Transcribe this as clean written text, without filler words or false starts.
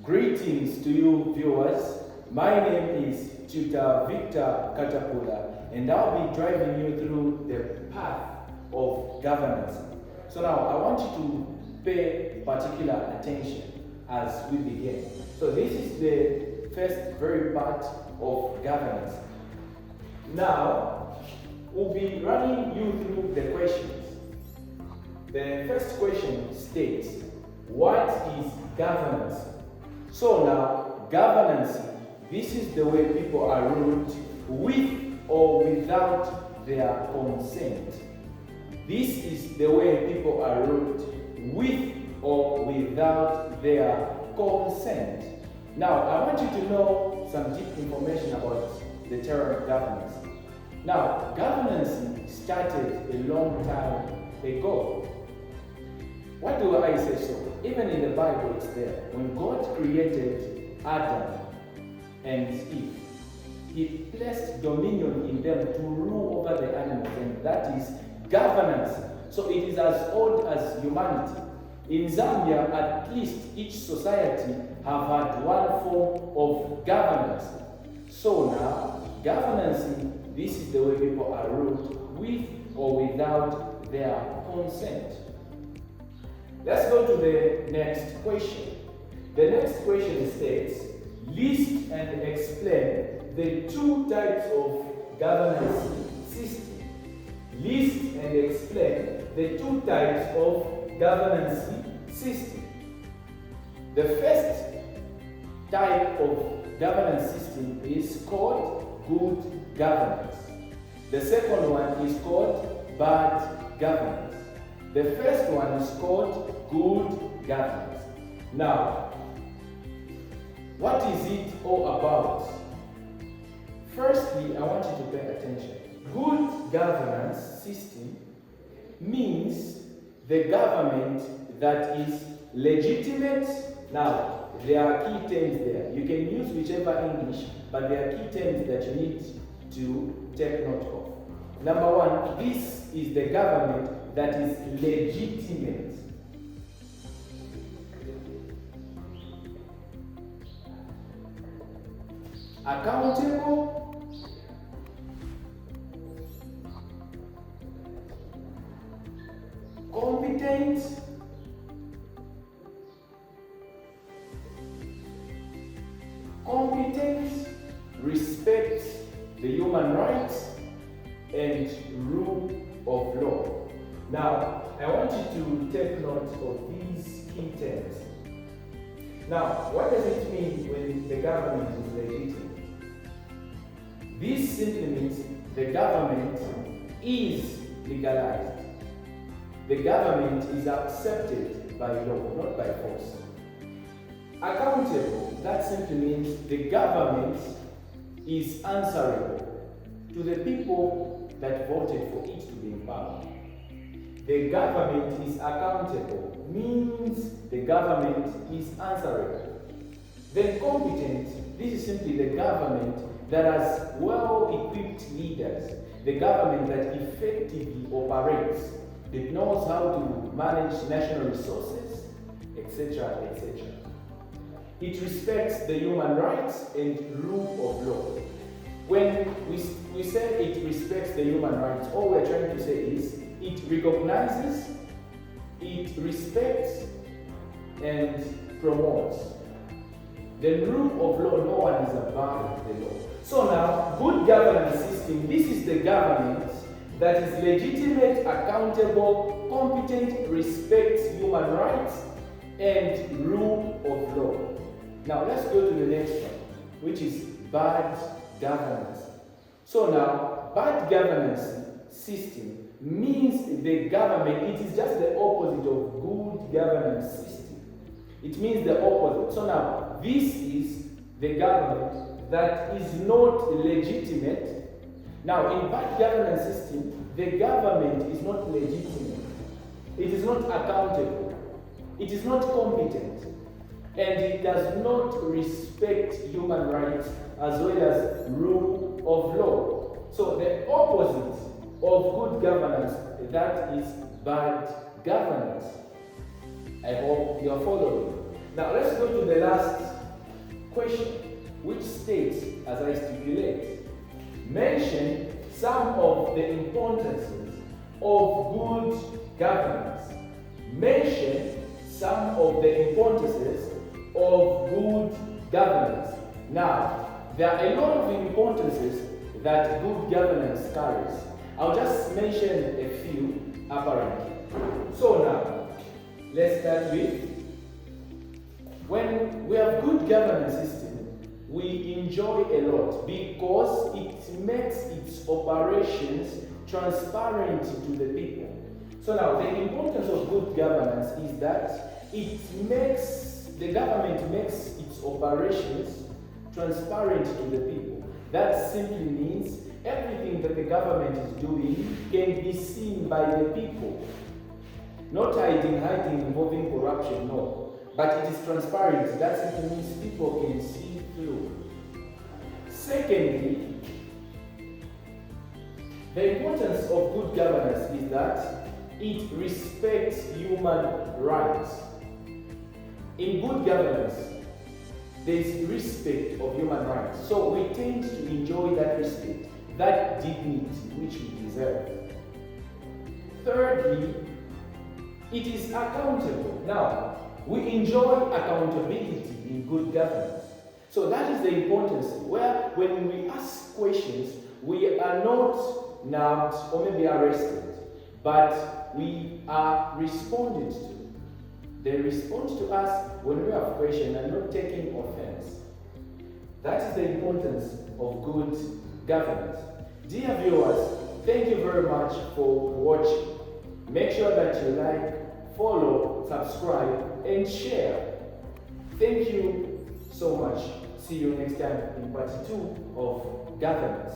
Greetings to you viewers. My name is Tutor Victor Katapula, and I'll be driving you through the path of governance. So now I want you to pay particular attention as we begin. So this is the first very part of governance. Now we'll be running you through the questions. The first question states, what is governance? So now, governance, this is the way people are ruled with or without their consent. This is the way people are ruled with or without their consent. Now, I want you to know some deep information about the term governance. Now, governance started a long time ago. Why do I say so? Even in the Bible it's there. When God created Adam and Eve, He placed dominion in them to rule over the animals, and that is governance. So it is as old as humanity. In Zambia, at least each society have had one form of governance. So now, governance, this is the way people are ruled with or without their consent. Let's go to the next question. The next question states, list and explain the two types of governance system. List and explain the two types of governance system. The first type of governance system is called good governance. The second one is called bad governance. The first one is called good governance. Now, what is it all about? Firstly, I want you to pay attention. Good governance system means the government that is legitimate. Now, there are key terms there. You can use whichever English, but there are key terms that you need to take note of. Number one, this is the government that is legitimate. Accountable, competent, respect the human rights, and rule of law. Now, I want you to take note of these key terms. Now, what does it mean when the government is legitimate? This simply means the government is legalized. The government is accepted by law, not by force. Accountable, that simply means the government is answerable to the people that voted for it to be in power. The government is accountable, means the government is answerable. Then competent, this is simply the government that has well-equipped leaders, the government that effectively operates, it knows how to manage national resources, etc., etc. It respects the human rights and rule of law. When we say it respects the human rights, all we're trying to say is it recognizes, it respects, and promotes. The rule of law, no one is above the law. So now, good governance system, this is the government that is legitimate, accountable, competent, respects human rights, and rule of law. Now let's go to the next one, which is bad governance. So now, bad governance system means the government, it is just the opposite of good governance system. It means the opposite. So now, this is the government that is not legitimate. Now, in bad governance system, the government is not legitimate. It is not accountable. It is not competent. And it does not respect human rights as well as rule of law. So the opposite of good governance, that is bad governance. I hope you are following. Now let's go to the last question, which states, as I stipulate, mention some of the importances of good governance. Mention some of the importances of good governance. Now, there are a lot of importances that good governance carries. I'll just mention a few apparently. So now, let's start with, when we have good governance system, we enjoy a lot because it makes its operations transparent to the people. So now, the importance of good governance is that the government makes its operations transparent to the people. That simply means everything that the government is doing can be seen by the people. Not hiding, involving corruption, no. But it is transparent. That simply means people can see through. Secondly, the importance of good governance is that it respects human rights. In good governance, there is respect of human rights. So we tend to enjoy that respect, that dignity which we deserve. Thirdly, it is accountable. Now, we enjoy accountability in good governance. So that is the importance, where when we ask questions, we are not nabbed or maybe arrested, but we are responded to. They respond to us when we have questions and not taking offense. That is the importance of good governance. Dear viewers, thank you very much for watching. Make sure that you like, follow, subscribe, and share. Thank you so much. See you next time in part 2 of governance.